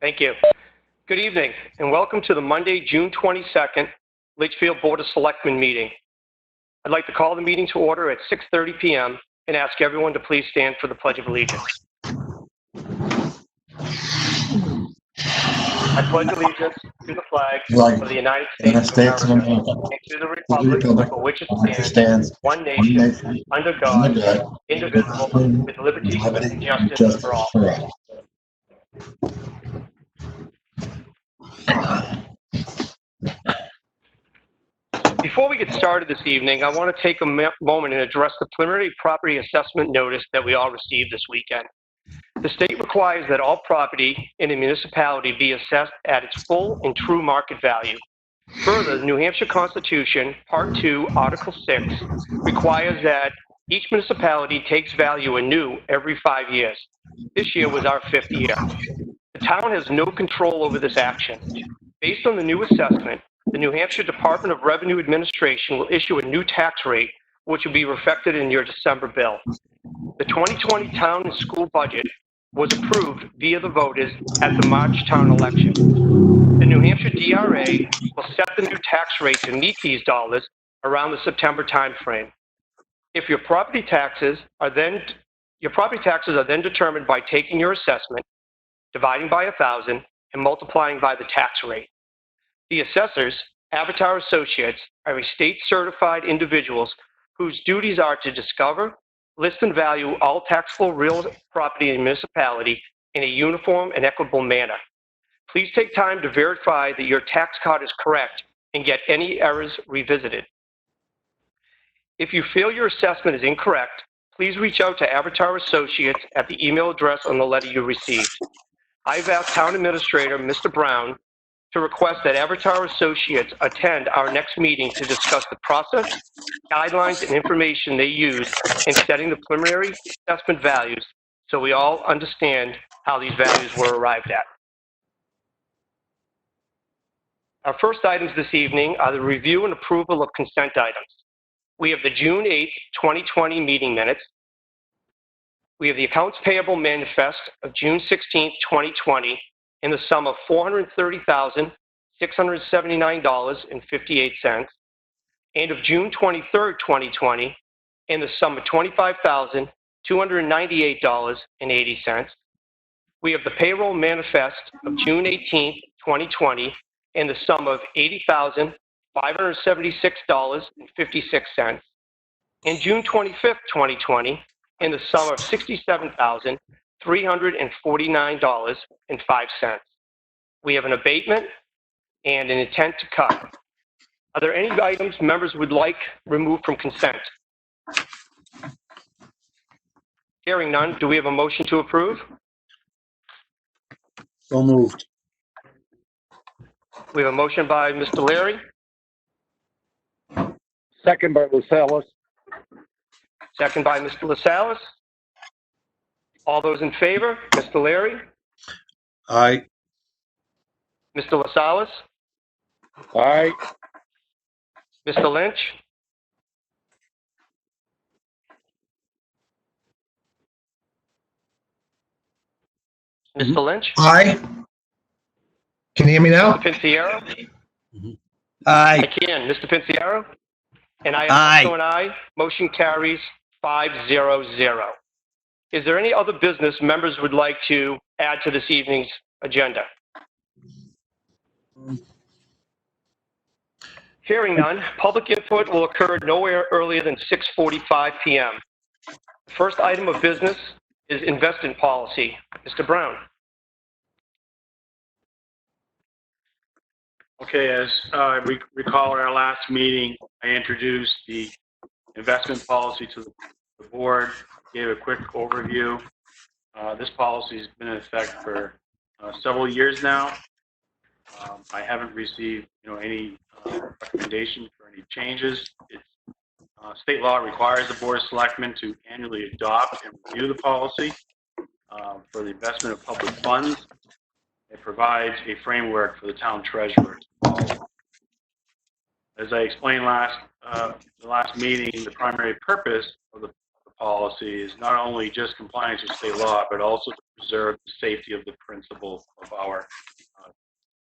Thank you. Good evening, and welcome to the Monday, June 22nd, Litchfield Board of Selectmen meeting. I'd like to call the meeting to order at 6:30 p.m. and ask everyone to please stand for the Pledge of Allegiance. I pledge allegiance to the flag of the United States of America and to the republic for which it stands, one nation, under God, indivisible, with liberty and justice for all. Before we get started this evening, I want to take a moment and address the preliminary property assessment notice that we all received this weekend. The state requires that all property in a municipality be assessed at its full and true market value. Further, the New Hampshire Constitution, Part 2, Article 6, requires that each municipality takes value anew every 5 years. This year was our 5th year. The town has no control over this action. Based on the new assessment, the New Hampshire Department of Revenue Administration will issue a new tax rate, which will be reflected in your December bill. The 2020 town and school budget was approved via the voters at the March town election. The New Hampshire DRA will set the new tax rate to meet these dollars around the September timeframe. If your property taxes are then determined by taking your assessment, dividing by 1,000, and multiplying by the tax rate. The assessors, Avatar Associates, are state-certified individuals whose duties are to discover, list and value all taxable real property in a municipality in a uniform and equitable manner. Please take time to verify that your tax card is correct and get any errors revisited. If you feel your assessment is incorrect, please reach out to Avatar Associates at the email address on the letter you received. I've asked Town Administrator Mr. Brown to request that Avatar Associates attend our next meeting to discuss the process, guidelines, and information they use in setting the preliminary assessment values so we all understand how these values were arrived at. Our first items this evening are the review and approval of consent items. We have the June 8th, 2020 meeting minutes. We have the accounts payable manifest of June 16th, 2020 in the sum of $430,679.58, and of June 23rd, 2020 in the sum of $25,298.80. We have the payroll manifest of June 18th, 2020 in the sum of $80,576.56, and June 25th, 2020 in the sum of $67,349.05. We have an abatement and an intent to cut. Are there any items members would like removed from consent? Hearing none, do we have a motion to approve? So moved. We have a motion by Mr. Leary. Second by Lascelles. Second by Mr. Lascelles. All those in favor? Mr. Leary? Aye. Mr. Lascelles? Aye. Mr. Lynch? Mr. Lynch? Aye. Can you hear me now? Mr. Pinciero? Aye. I can. Mr. Pinciero? And I am Aye. also an aye. Motion carries 5-0-0. Is there any other business members would like to add to this evening's agenda? Hearing none, public input will occur nowhere earlier than 6:45 p.m. The first item of business is investment policy. Mr. Brown. Okay, as recall in our last meeting, I introduced the investment policy to the board, gave a quick overview. This policy has been in effect for several years now. I haven't received, any recommendation for any changes. State law requires the Board of Selectmen to annually adopt and review the policy for the investment of public funds. It provides a framework for the town treasurer to follow. As I explained the last meeting, the primary purpose of the policy is not only just compliance with state law, but also to preserve the safety of the principal of our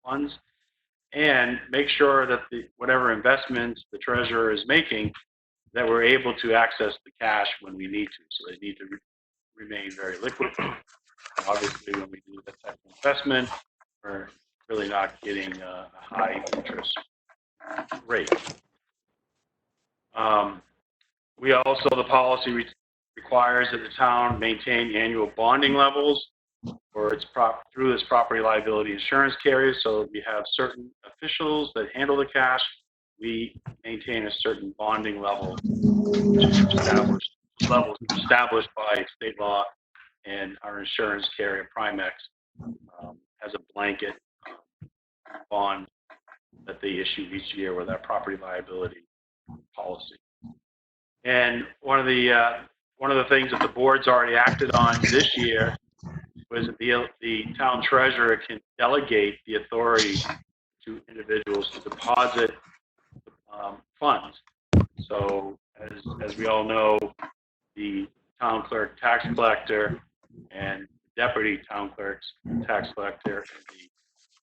funds, and make sure that whatever investments the treasurer is making, that we're able to access the cash when we need to. So they need to remain very liquid. Obviously, when we do that type of investment, we're really not getting a high interest rate. The policy requires that the town maintain annual bonding levels for through its property liability insurance carriers. So we have certain officials that handle the cash. We maintain a certain bonding level, which is established by state law, and our insurance carrier, Primex, has a blanket bond that they issue each year with our property liability policy. And one of the things that the board's already acted on this year was that the town treasurer can delegate the authority to individuals to deposit funds. So as we all know, the town clerk, tax collector, and deputy town clerks, tax collector,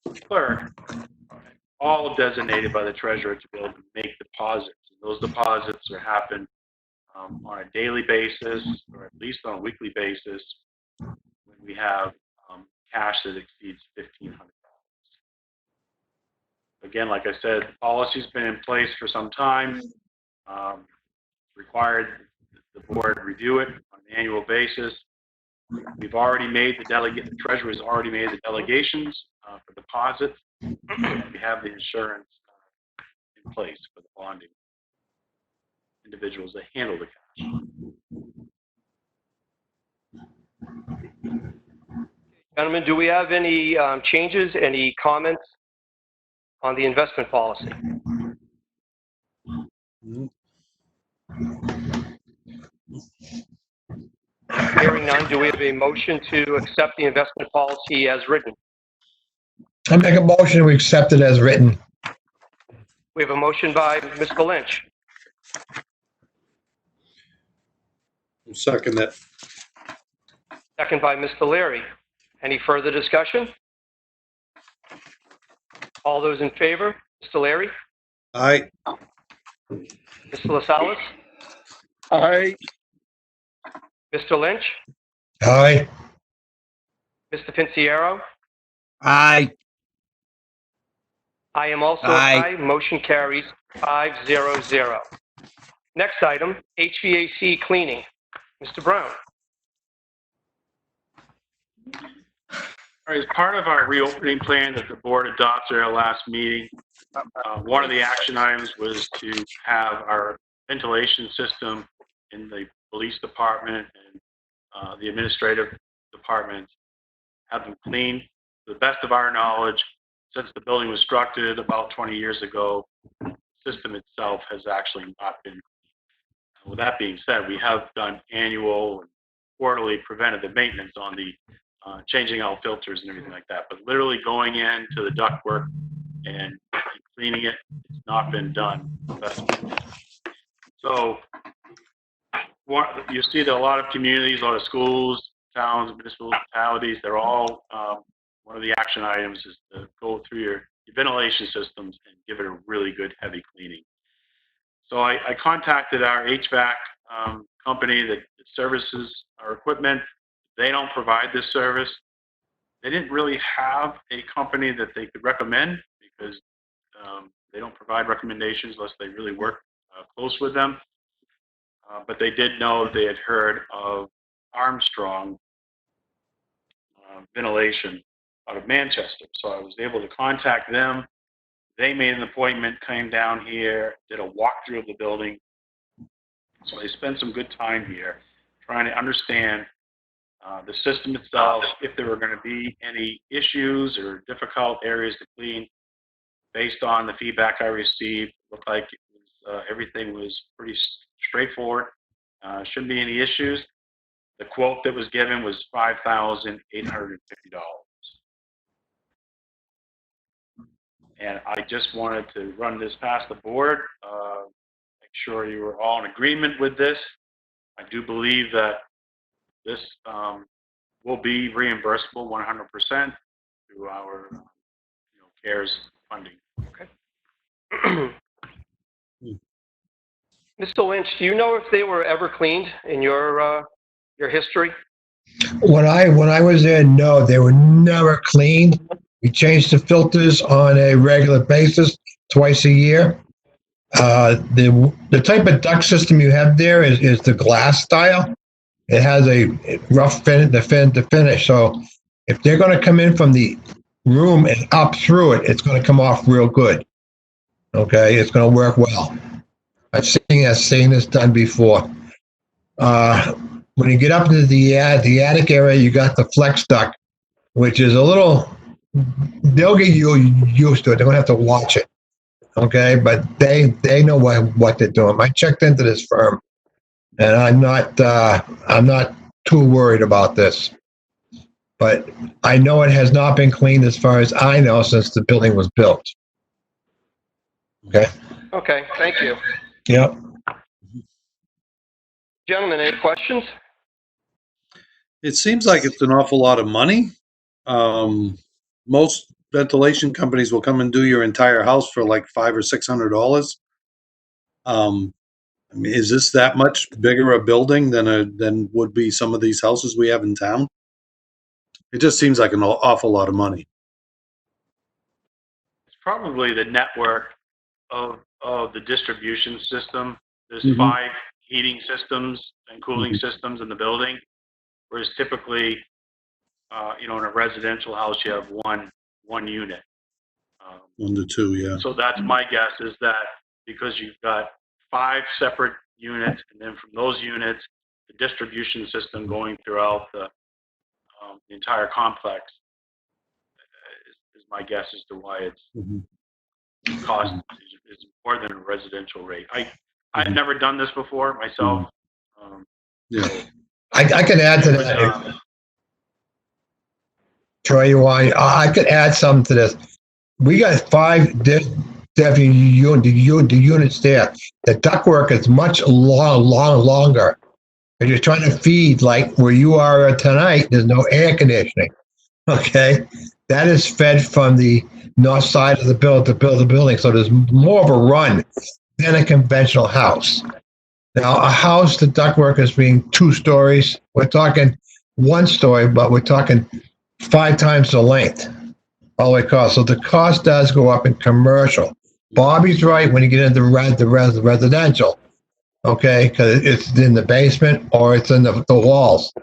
and the clerk, all designated by the treasurer to be able to make deposits. And those deposits happen on a daily basis, or at least on a weekly basis, when we have cash that exceeds $1,500. Again, like I said, the policy's been in place for some time. Required the board review it on an annual basis. We've already made the treasurer's already made the delegations for deposits. We have the insurance in place for the bonding individuals that handle the cash. Gentlemen, do we have any changes, any comments on the investment policy? Hearing none, do we have a motion to accept the investment policy as written? I make a motion to accept it as written. We have a motion by Mr. Lynch. I'll second that. Second by Mr. Leary. Any further discussion? All those in favor? Mr. Leary? Aye. Mr. LaSalle? Aye. Mr. Lynch? Aye. Mr. Pinciero? Aye. I am also Aye. aye. Motion carries 5-0-0. Next item, HVAC cleaning. Mr. Brown. All right, as part of our reopening plan that the board adopted at our last meeting, one of the action items was to have our ventilation system in the police department and the administrative department have them cleaned. To the best of our knowledge, since the building was constructed about 20 years ago, the system itself has actually not been cleaned. With that being said, we have done annual and quarterly preventative maintenance on the changing out filters and everything like that. But literally going into the ductwork and cleaning it, it's not been done. So you see that a lot of communities, a lot of schools, towns, municipalities, they're all, one of the action items is to go through your ventilation systems and give it a really good heavy cleaning. So I contacted our HVAC company that services our equipment. They don't provide this service. They didn't really have a company that they could recommend because they don't provide recommendations unless they really work close with them. But they did know they had heard of Armstrong Ventilation out of Manchester. So I was able to contact them. They made an appointment, came down here, did a walkthrough of the building. So they spent some good time here trying to understand the system itself, if there were going to be any issues or difficult areas to clean. Based on the feedback I received, it looked like it was, everything was pretty straightforward. Shouldn't be any issues. The quote that was given was $5,850. And I just wanted to run this past the board, make sure you were all in agreement with this. I do believe that this will be reimbursable 100% through our CARES funding. Mr. Lynch, do you know if they were ever cleaned in your history? When I was there, no, they were never cleaned. We changed the filters on a regular basis, twice a year. The type of duct system you have there is the glass style. It has a rough finish. So if they're going to come in from the room and up through it, it's going to come off real good. Okay, it's going to work well. I've seen this done before. When you get up into the attic area, you got the flex duct, which is a little. They'll get you used to it. They're going to have to watch it. Okay, but they know what they're doing. I checked into this firm, and I'm not too worried about this. But I know it has not been cleaned as far as I know since the building was built. Okay. Okay, thank you. Yep. Gentlemen, any questions? It seems like it's an awful lot of money. Most ventilation companies will come and do your entire house for like $500 or $600. I mean, is this that much bigger a building than would be some of these houses we have in town? It just seems like an awful lot of money. It's probably the network of the distribution system. There's Mhm. 5 heating systems and cooling systems in the building, whereas typically, in a residential house, you have one unit. 1 to 2, yeah. So that's my guess, is that because you've got 5 separate units, and then from those units, the distribution system going throughout the entire complex is my guess as to why it's Mhm. cost is more than a residential rate. I've never done this before myself. Yeah. I could add to that. Troy, you want? I could add something to this. We got 5 different units there. The ductwork is much longer. If you're trying to feed like where you are tonight, there's no air conditioning. Okay, that is fed from the north side of the building, so there's more of a run than a conventional house. Now, a house, the ductwork is being 2 stories. We're talking 1 story, but we're talking 5 times the length. All the way cost. So the cost does go up in commercial. Bobby's right when you get into the residential. Okay, because it's in the basement or it's in the walls.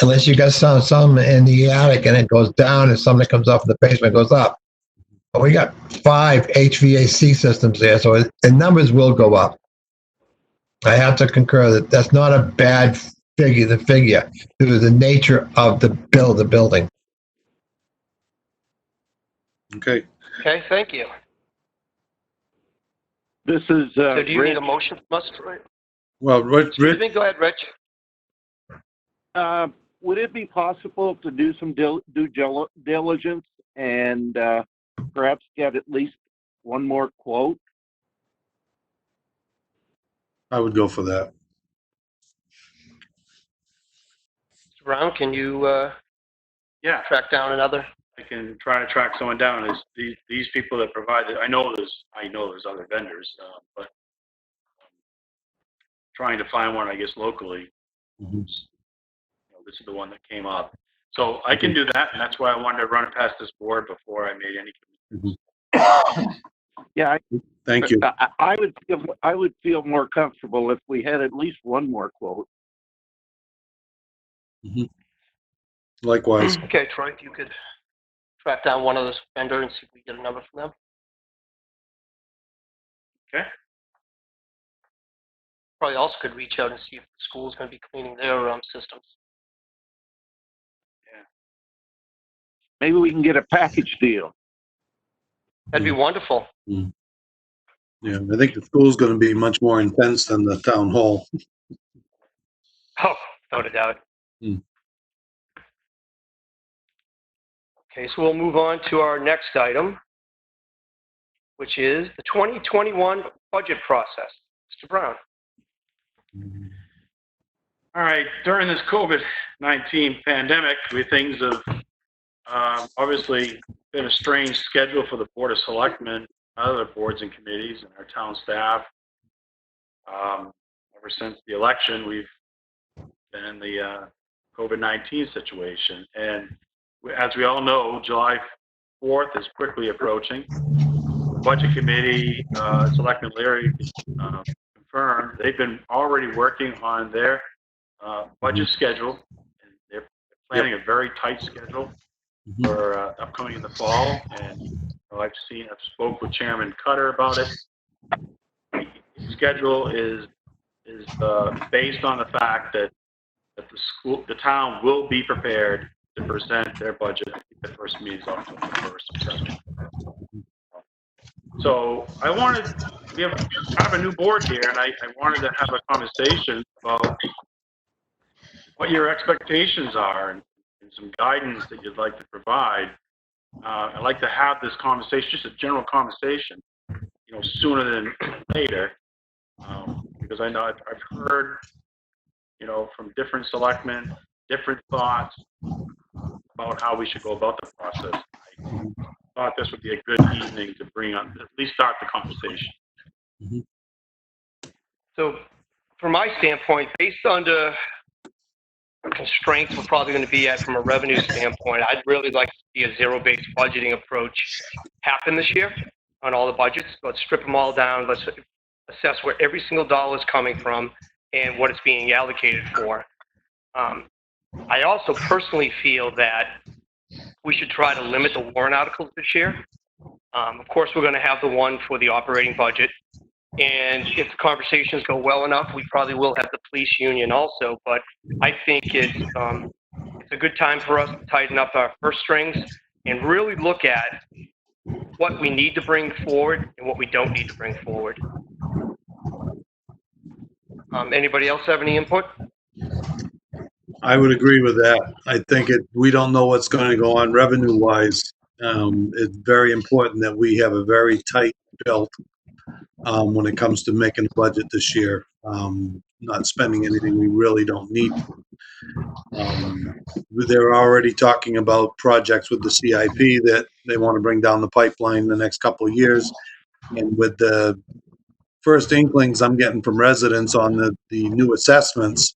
Unless you got some in the attic and it goes down, and some that comes up in the basement goes up. But we got 5 HVAC systems there, so the numbers will go up. I have to concur that that's not a bad figure. The figure due to the nature of the building. Okay. Okay, thank you. This is So do you Rich. need a motion from us, Troy? Well, Excuse me, go ahead, Rich. Would it be possible to do some due diligence and perhaps get at least one more quote? I would go for that. Mr. Brown, can you Yeah, track down another? I can try to track someone down. Is these people that provide it? I know there's other vendors, but trying to find one, I guess, locally. Mhm. This is the one that came up. So I can do that, and that's why I wanted to run it past this board before I made any commitments. Yeah, Thank you. I would feel more comfortable if we had at least one more quote. Likewise. Okay, Troy, if you could track down one of those vendor and see if we get a number from them. Okay. Probably also could reach out and see if the school's going to be cleaning their systems. Maybe we can get a package deal. That'd be wonderful. Yeah, I think the school's going to be much more intense than the town hall. Oh, without a doubt. Hmm. Okay, so we'll move on to our next item, which is the 2021 budget process. Mr. Brown. All right, during this COVID-19 pandemic, things have obviously been a strange schedule for the Board of Selectmen, other boards and committees, and our town staff. Ever since the election, we've been in the COVID-19 situation. And as we all know, July 4th is quickly approaching. The Budget Committee, Selectman Leary confirmed, they've been already working on their budget schedule. And they're planning a very tight schedule for upcoming in the fall. And I've spoke with Chairman Cutter about it. The schedule is based on the fact that the town will be prepared to present their budget. I think the first meeting is October 1st. So we have kind of a new board here, and I wanted to have a conversation about what your expectations are and some guidance that you'd like to provide. I'd like to have this conversation, just a general conversation, sooner than later, because I know I've heard, from different selectmen, different thoughts about how we should go about the process. I thought this would be a good evening to bring up, at least start the conversation. So from my standpoint, based on the constraints we're probably going to be at from a revenue standpoint, I'd really like to see a zero-based budgeting approach happen this year on all the budgets. Let's strip them all down. Let's assess where every single dollar is coming from and what it's being allocated for. I also personally feel that we should try to limit the warrant articles this year. Of course, we're going to have the one for the operating budget. And if the conversations go well enough, we probably will have the police union also. But I think it's a good time for us to tighten up our purse strings and really look at what we need to bring forward and what we don't need to bring forward. Anybody else have any input? I would agree with that. I think we don't know what's going to go on revenue-wise. It's very important that we have a very tight belt when it comes to making a budget this year, not spending anything we really don't need. They're already talking about projects with the CIP that they want to bring down the pipeline the next couple of years. And with the first inklings I'm getting from residents on the new assessments,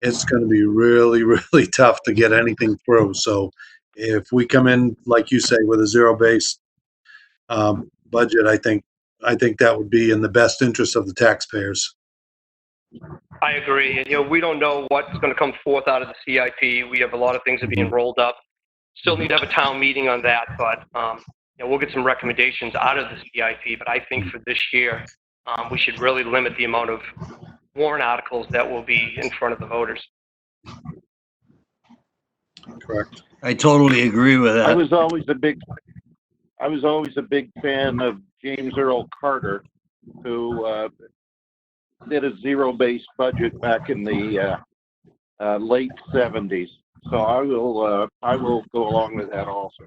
it's going to be really, really tough to get anything through. So if we come in, like you say, with a zero-based budget, I think that would be in the best interest of the taxpayers. I agree. And, we don't know what's going to come forth out of the CIP. We have a lot of things that are being rolled up. Still need to have a town meeting on that, but we'll get some recommendations out of the CIP. But I think for this year, we should really limit the amount of warrant articles that will be in front of the voters. Correct. I totally agree with that. I was always a big fan of James Earl Carter, who did a zero-based budget back in the late 70s. So I will go along with that also.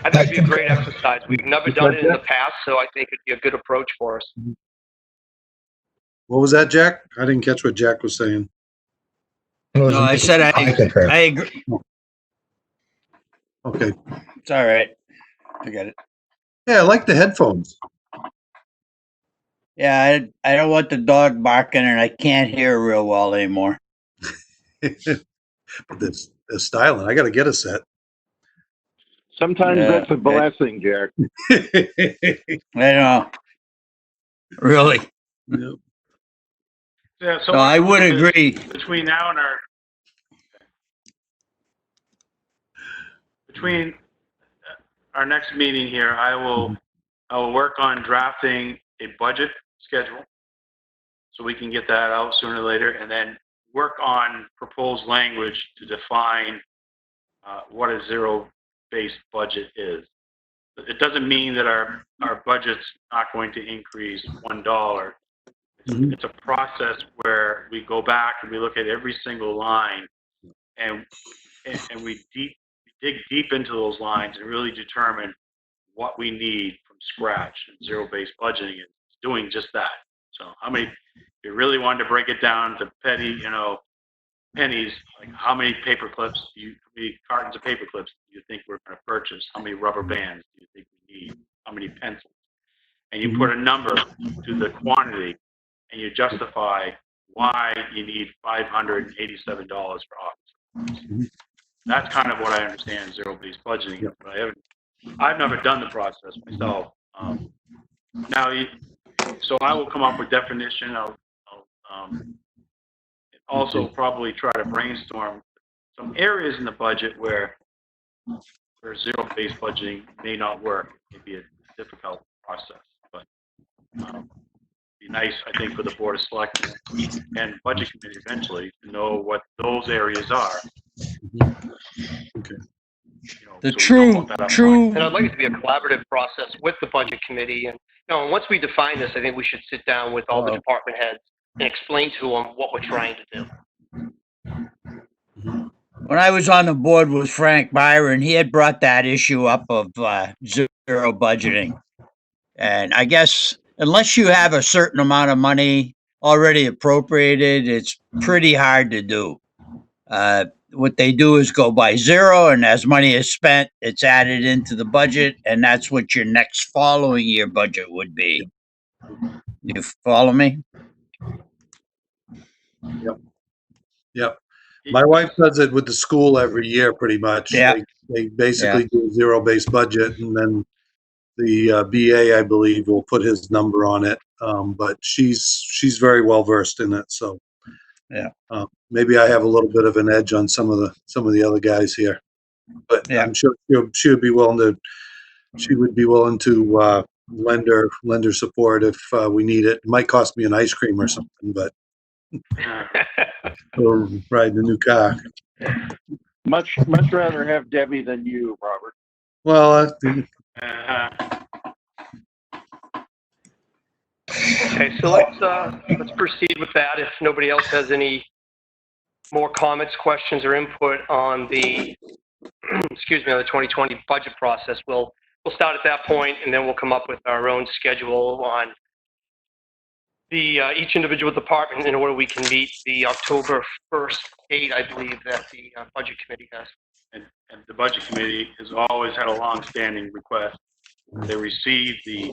I think it'd be a great exercise. We've never done it in the past, so I think it'd be a good approach for us. What was that, Jack? I didn't catch what Jack was saying. No, I said I agree. Okay. It's all right. Forget it. Yeah, I like the headphones. Yeah, I don't want the dog barking, and I can't hear real well anymore. But they're styling. I got to get a set. Sometimes that's a blessing, Jack. I know. Really. Yep. Yeah, So I would agree. Between now and our next meeting here, I will work on drafting a budget schedule so we can get that out sooner or later, and then work on proposed language to define what a zero-based budget is. It doesn't mean that our budget's not going to increase $1. It's a process where we go back and we look at every single line and we dig deep into those lines and really determine what we need from scratch. And zero-based budgeting is doing just that. So you really wanted to break it down to petty, pennies, like how many paper clips how many cartons of paper clips do you think we're going to purchase? How many rubber bands do you think we need? How many pencils? And you put a number to the quantity, and you justify why you need $587 for office. That's kind of what I understand zero-based budgeting. Yep. But I've never done the process myself. So I will come up with definition. I'll also probably try to brainstorm some areas in the budget where zero-based budgeting may not work. It may be a difficult process, but be nice, I think, for the Board of Selectmen and Budget Committee eventually to know what those areas are. Okay. The so we don't true, put that up true, And I'd like it to be a collaborative process with the budget committee. And, and once we define this, I think we should sit down with all the department heads and explain to them what we're trying to do. when I was on the board with Frank Byron, he had brought that issue up of zero budgeting. And I guess unless you have a certain amount of money already appropriated, it's pretty hard to do. What they do is go by zero, and as money is spent, it's added into the budget, and that's what your next following year budget would be. You follow me? Yep. My wife does it with the school every year, pretty much. Yeah. They basically do a zero-based budget, and then the BA, I believe, will put his number on it. But she's very well versed in it, so Yeah. Maybe I have a little bit of an edge on some of the other guys here. But Yeah. I'm sure she would be willing to. She would be willing to lend her support if we need it. It might cost me an ice cream or something, but or riding a new car. Much rather have Debbie than you, Robert. Well, Okay, so let's proceed with that. If nobody else has any more comments, questions, or input on the on the 2020 budget process, we'll start at that point, and then we'll come up with our own schedule on the each individual department in order we can meet the October 1st date, I believe, that the budget committee has. And the Budget Committee has always had a long-standing request. They receive the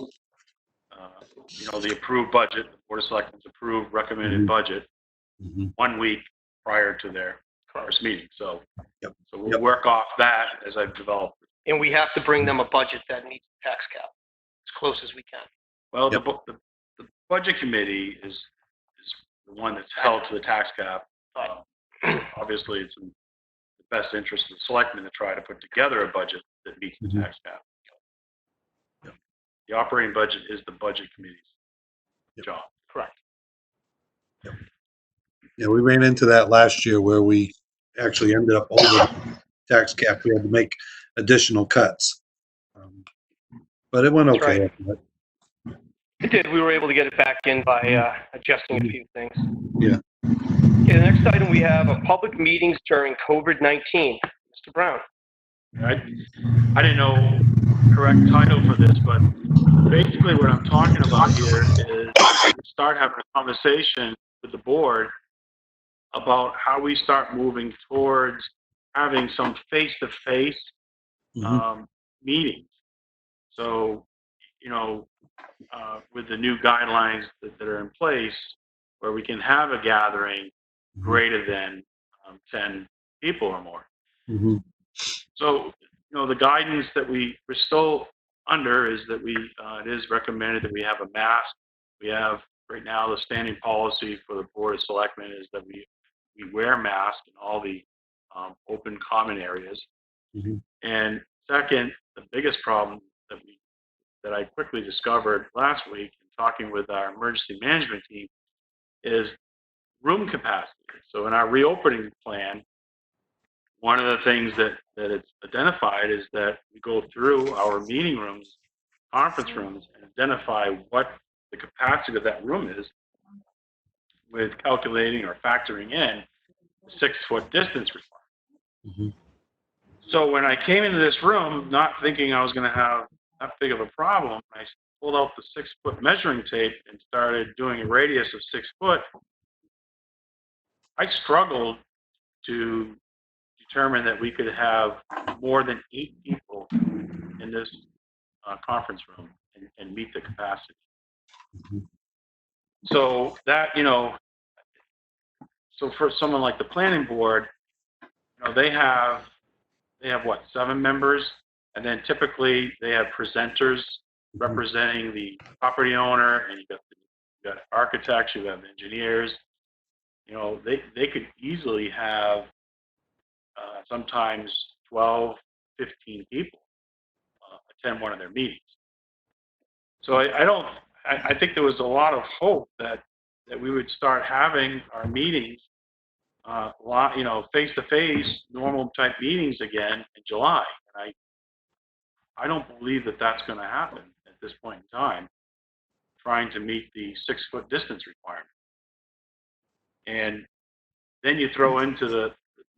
approved budget, the Board of Selectmen's approved recommended budget 1 week prior to their first meeting. So, we'll work off that as I've developed. And we have to bring them a budget that meets the tax cap as close as we can. Well, the Budget Committee is the one that's held to the tax cap. Obviously, it's in the best interest of the Selectmen to try to put together a budget that meets the tax cap. The operating budget is the Budget Committee's job. Correct. yeah, we ran into that last year where we actually ended up over tax cap. We had to make additional cuts, but it went That's okay. right. It did. We were able to get it back in by adjusting a few things. Yeah. Okay, the next item we have are public meetings during COVID-19. Mr. Brown. I didn't know the correct title for this, but basically what I'm talking about here is start having a conversation with the board about how we start moving towards having some face-to-face meetings. So, with the new guidelines that are in place, where we can have a gathering greater than 10 people or more. So, the guidance that we're still under is that it is recommended that we have a mask. We have right now the standing policy for the Board of Selectmen is that we wear masks in all the open common areas. And second, the biggest problem that I quickly discovered last week in talking with our emergency management team is room capacity. So in our reopening plan, one of the things that it's identified is that we go through our meeting rooms, conference rooms, and identify what the capacity of that room is with calculating or factoring in 6-foot distance requirement. So when I came into this room, not thinking I was going to have that big of a problem, I pulled out the 6-foot measuring tape and started doing a radius of 6 foot, I struggled to determine that we could have more than 8 people in this conference room and meet the capacity. So that, so for someone like the planning board, they have what, 7 members, and then typically they have presenters representing the property owner, and you got architects, you have engineers. They could easily have sometimes 12, 15 people attend one of their meetings. So I think there was a lot of hope that we would start having our meetings, face-to-face, normal type meetings again in July. And I don't believe that that's going to happen at this point in time, trying to meet the 6-foot distance requirement. And then you throw into the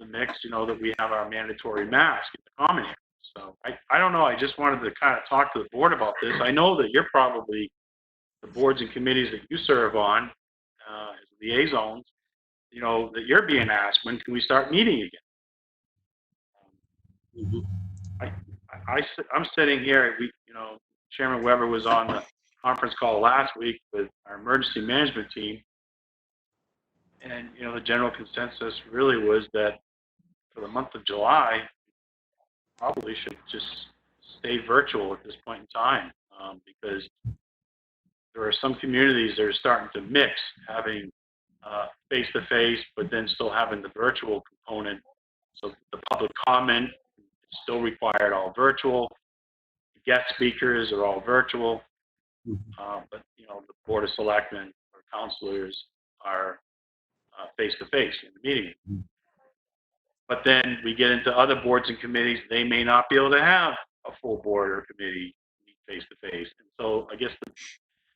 mix, that we have our mandatory mask in the common area. So I don't know. I just wanted to kind of talk to the board about this. I know that you're probably, the boards and committees that you serve on as liaisons, that you're being asked, when can we start meeting again? I'm sitting here, Chairman Weber was on the conference call last week with our emergency management team. And, the general consensus really was that for the month of July, probably should just stay virtual at this point in time, because there are some communities that are starting to mix, having face-to-face, but then still having the virtual component. So the public comment is still required all virtual. The guest speakers are all virtual. But, the Board of Selectmen or counselors are face-to-face in the meeting. But then we get into other boards and committees, they may not be able to have a full board or committee meet face-to-face. And so I guess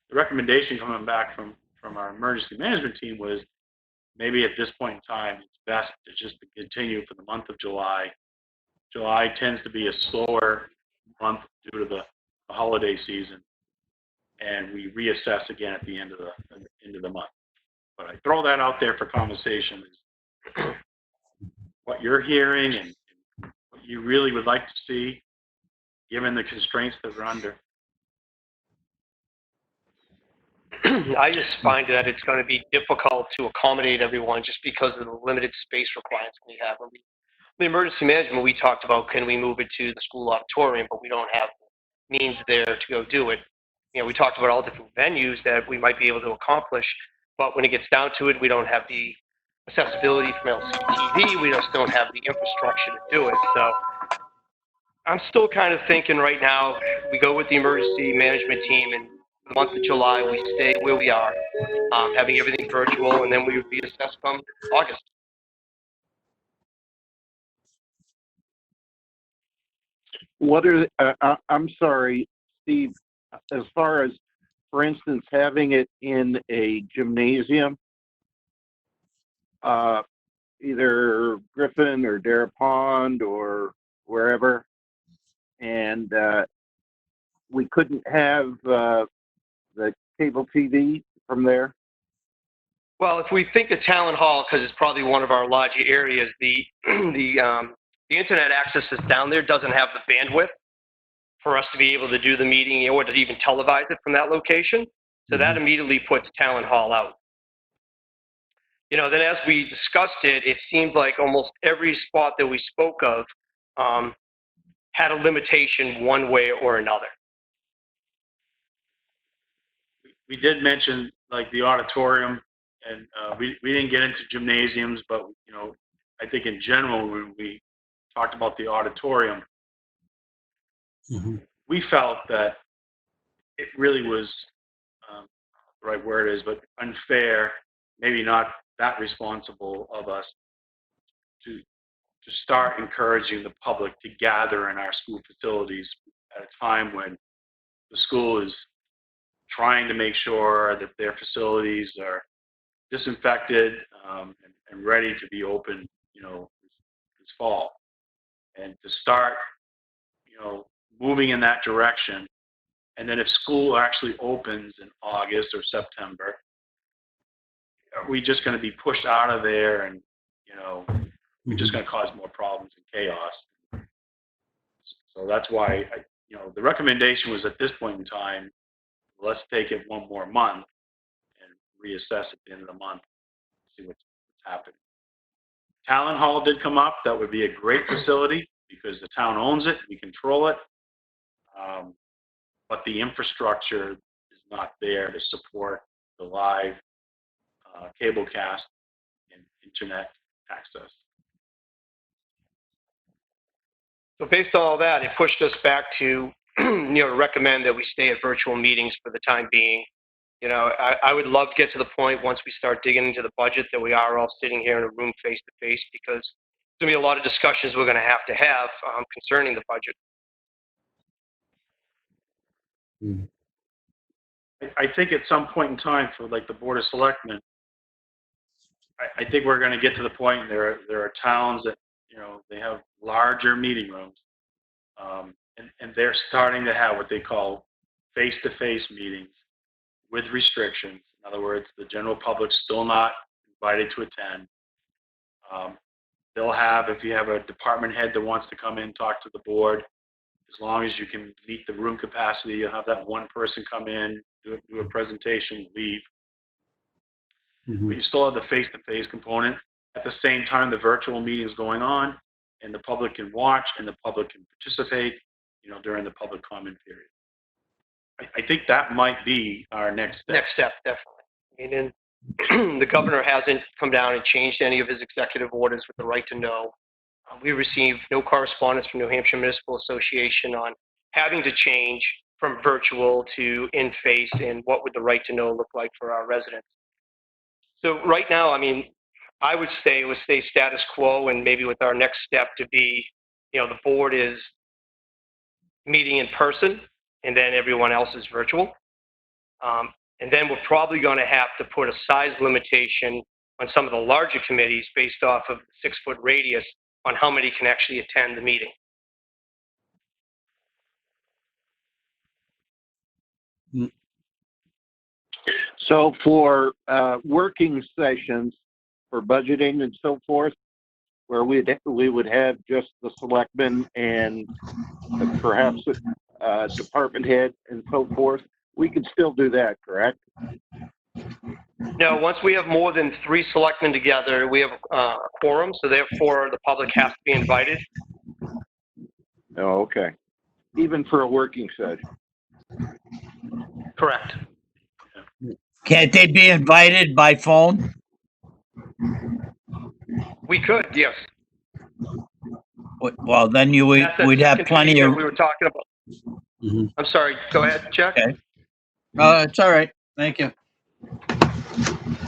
the recommendation coming back from our emergency management team was maybe at this point in time, it's best to just continue for the month of July. July tends to be a slower month due to the holiday season, and we reassess again at the end of the month. But I throw that out there for conversation, is what you're hearing and what you really would like to see, given the constraints that we're under. I just find that it's going to be difficult to accommodate everyone just because of the limited space requirements we have. The emergency management, we talked about, can we move it to the school auditorium, but we don't have means there to go do it. We talked about all different venues that we might be able to accomplish, but when it gets down to it, we don't have the accessibility from LCTV. We just don't have the infrastructure to do it. So I'm still kind of thinking right now, we go with the emergency management team, and the month of July, we stay where we are, having everything virtual, and then we would be assessed come August. What are, I'm sorry, Steve, as far as, for instance, having it in a gymnasium, either Griffin or Dare Pond or wherever, and we couldn't have the cable TV from there? Well, if we think of Talent Hall, because it's probably one of our larger areas, the internet access that's down there doesn't have the bandwidth for us to be able to do the meeting or to even televise it from that location. So that immediately puts Talent Hall out. Then as we discussed it, it seemed like almost every spot that we spoke of had a limitation one way or another. We did mention like the auditorium, and we didn't get into gymnasiums, but I think in general when we talked about the auditorium, we felt that it really was the right word is, but unfair, maybe not that responsible of us to start encouraging the public to gather in our school facilities at a time when the school is trying to make sure that their facilities are disinfected and ready to be open, this fall. And to start, moving in that direction And then if school actually opens in August or September, are we just going to be pushed out of there and, we're just going to cause more problems and chaos? So that's why, the recommendation was at this point in time, let's take it one more month and reassess at the end of the month, see what's happening. Talent Hall did come up. That would be a great facility because the town owns it. We control it. But the infrastructure is not there to support the live cable cast and internet access. So based on all that, it pushed us back to, recommend that we stay at virtual meetings for the time being. I would love to get to the point once we start digging into the budget that we are all sitting here in a room face to face, because there's going to be a lot of discussions we're going to have concerning the budget. I think at some point in time for like the Board of Selectmen, I think we're going to get to the point there are towns that, they have larger meeting rooms, and they're starting to have what they call face-to-face meetings with restrictions. In other words, the general public's still not invited to attend. They'll have, if you have a department head that wants to come in and talk to the board, as long as you can meet the room capacity, you'll have that one person come in, do a presentation, leave. But you still have the face-to-face component. At the same time, the virtual meeting is going on, and the public can watch, and the public can participate, during the public comment period. I think that might be our next step. Next step, definitely. And the governor hasn't come down and changed any of his executive orders with the right to know. We received no correspondence from New Hampshire Municipal Association on having to change from virtual to in-face, and what would the right to know look like for our residents. So right now, I would stay status quo, and maybe with our next step to be, the board is meeting in person, and then everyone else is virtual. And then we're probably going to have to put a size limitation on some of the larger committees based off of the 6-foot radius on how many can actually attend the meeting. So for working sessions for budgeting and so forth, where we would have just the selectmen and perhaps department head and so forth, we could still do that, correct? No, once we have more than 3 selectmen together, we have a quorum, so therefore the public has to be invited. Oh, okay. Even for a working session? Correct. Can't they be invited by phone? We could, yes. Well, then we'd have plenty of. We were talking about. I'm sorry. Go ahead, Chuck. Okay. It's all right. Thank you.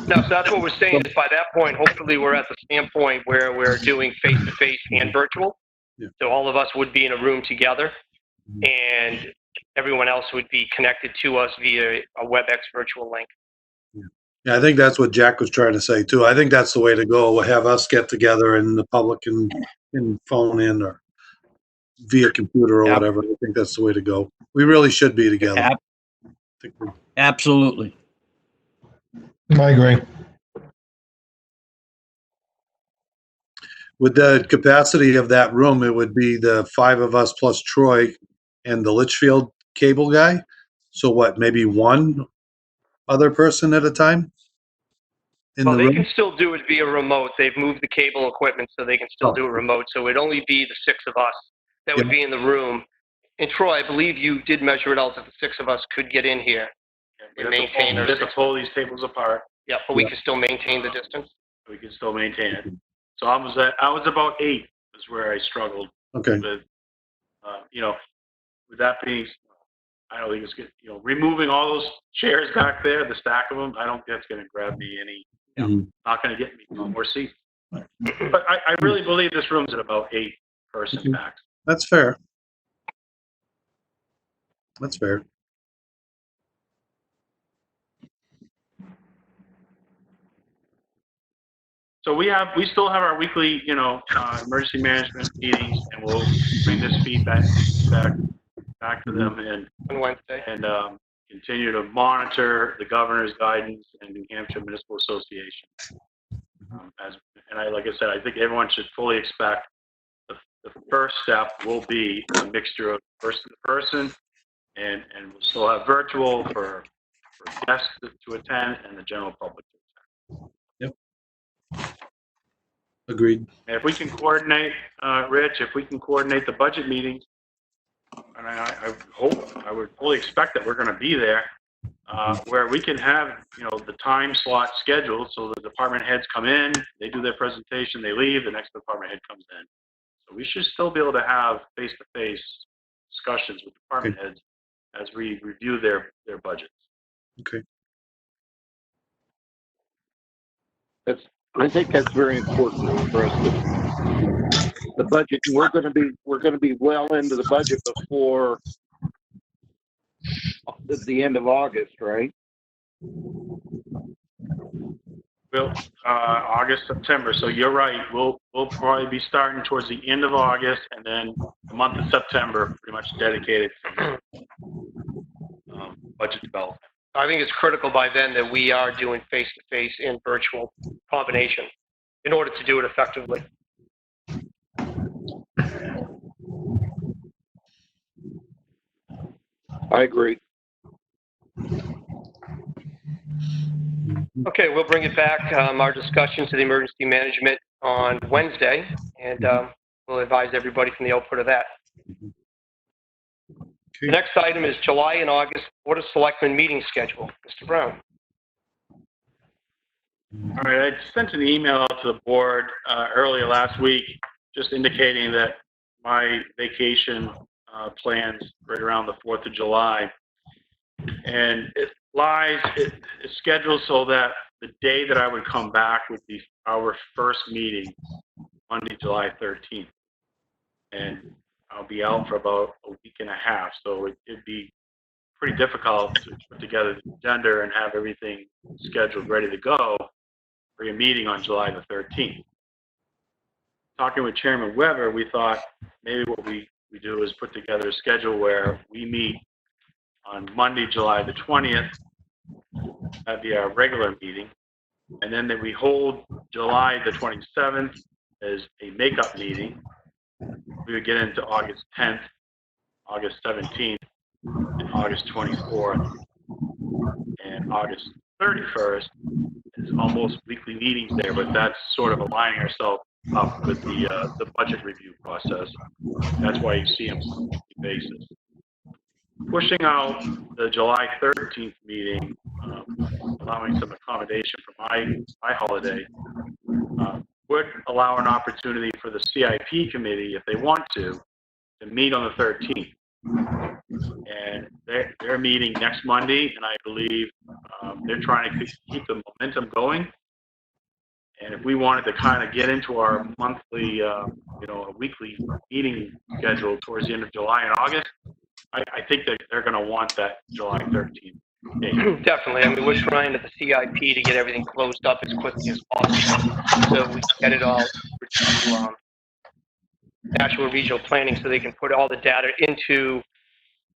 No, so that's what we're saying is by that point, hopefully we're at the standpoint where we're doing face-to-face and virtual. Yeah. So all of us would be in a room together, and everyone else would be connected to us via a WebEx virtual link. Yeah, I think that's what Jack was trying to say too. I think that's the way to go. We'll have us get together and the public can phone in or via computer or whatever. I think that's the way to go. We really should be together. Absolutely. I agree. With the capacity of that room, it would be the 5 of us plus Troy and the Litchfield cable guy. So what, maybe one other person at a time in Well, the they room? can still do it via remote. They've moved the cable equipment so they can still do it remote. So it'd only be the 6 of us that would be in the room. And Troy, I believe you did measure it out that the 6 of us could get in here and maintain We our have to pull these tables apart. Yeah, but we can still maintain the distance. We can still maintain it. So I was about 8 is where I struggled Okay. with, with that being, I don't think it's good, removing all those chairs back there, the stack of them, I don't think that's going to grab me any, not going to get me more seats. But I really believe this room's at about 8 person max. That's fair. That's fair. So we still have our weekly, emergency management meetings, and we'll bring this feedback back to them. And on Wednesday. and continue to monitor the governor's guidance and New Hampshire Municipal Association. Like I said, I think everyone should fully expect the first step will be a mixture of person-to-person, and we'll still have virtual for guests to attend and the general public to attend. Agreed. And if we can coordinate, Rich, if we can coordinate the budget meetings, and I would fully expect that we're going to be there, where we can have, the time slot scheduled so the department heads come in, they do their presentation, they leave, the next department head comes in. So we should still be able to have face-to-face discussions with department heads as we review their budgets. Okay. I think that's very important for us the budget. We're going to be well into the budget before the end of August, right? Well, August, September. So you're right. We'll probably be starting towards the end of August, and then the month of September pretty much dedicated to budget development. I think it's critical by then that we are doing face-to-face and virtual combination in order to do it effectively. I agree. Okay, we'll bring it back, our discussion to the emergency management on Wednesday, and we'll advise everybody from the output of that. Okay. The next item is July and August Board of Selectmen meeting schedule. Mr. Brown. All right, I sent an email out to the board earlier last week, just indicating that my vacation plans right around the 4th of July, and it's scheduled so that the day that I would come back would be our first meeting, Monday, July 13th, and I'll be out for about a week and a half, so it'd be pretty difficult to put together the agenda and have everything scheduled, ready to go for your meeting on July the 13th. Talking with Chairman Weber, we thought maybe what we do is put together a schedule where we meet on Monday, July the 20th. That'd be our regular meeting. And then we hold July the 27th as a makeup meeting. We would get into August 10th, August 17th, and August 24th. And August 31st is almost weekly meetings there, but that's sort of aligning ourselves up with the budget review process. That's why you see them on a weekly basis. Pushing out the July 13th meeting, allowing some accommodation for my holiday, would allow an opportunity for the CIP committee, if they want to meet on the 13th. And they're meeting next Monday, and I believe they're trying to keep the momentum going. And if we wanted to kind of get into our monthly, a weekly meeting schedule towards the end of July and August, I think that they're going to want that July 13th date. Definitely. I mean, we're trying at the CIP to get everything closed up as quickly as possible, so we can get it all to National Regional Planning, so they can put all the data into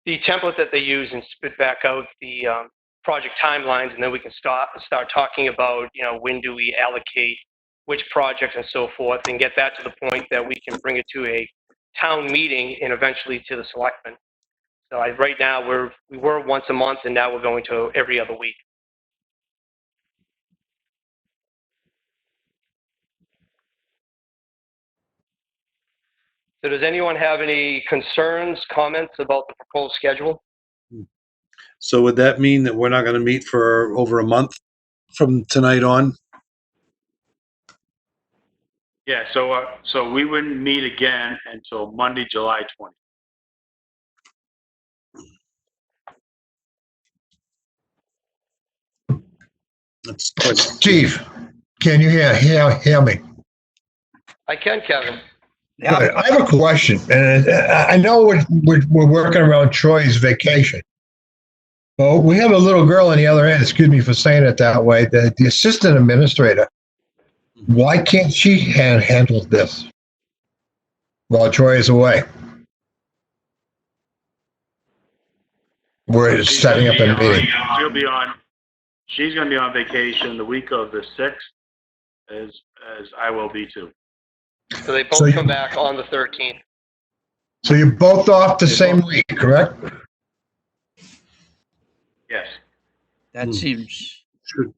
the template that they use and spit back out the project timelines, and then we can start talking about, when do we allocate which projects and so forth, and get that to the point that we can bring it to a town meeting and eventually to the selectmen. So right now we were once a month, and now we're going to every other week. So does anyone have any concerns, comments about the proposed schedule? So would that mean that we're not going to meet for over a month from tonight on? Yeah, so we wouldn't meet again until Monday, July 20th. That's quite. Chief, can you hear me? I can, Kevin. Yeah. Good. I have a question, and I know we're working around Troy's vacation. Well, we have a little girl on the other end, excuse me for saying it that way, the assistant administrator. Why can't she handle this while Troy is away? we're setting up a meeting. She's going to be on vacation the week of the 6th, as I will be too. So they both So you- come back on the 13th. So you're both off the same week, correct? Yes. That seems, Should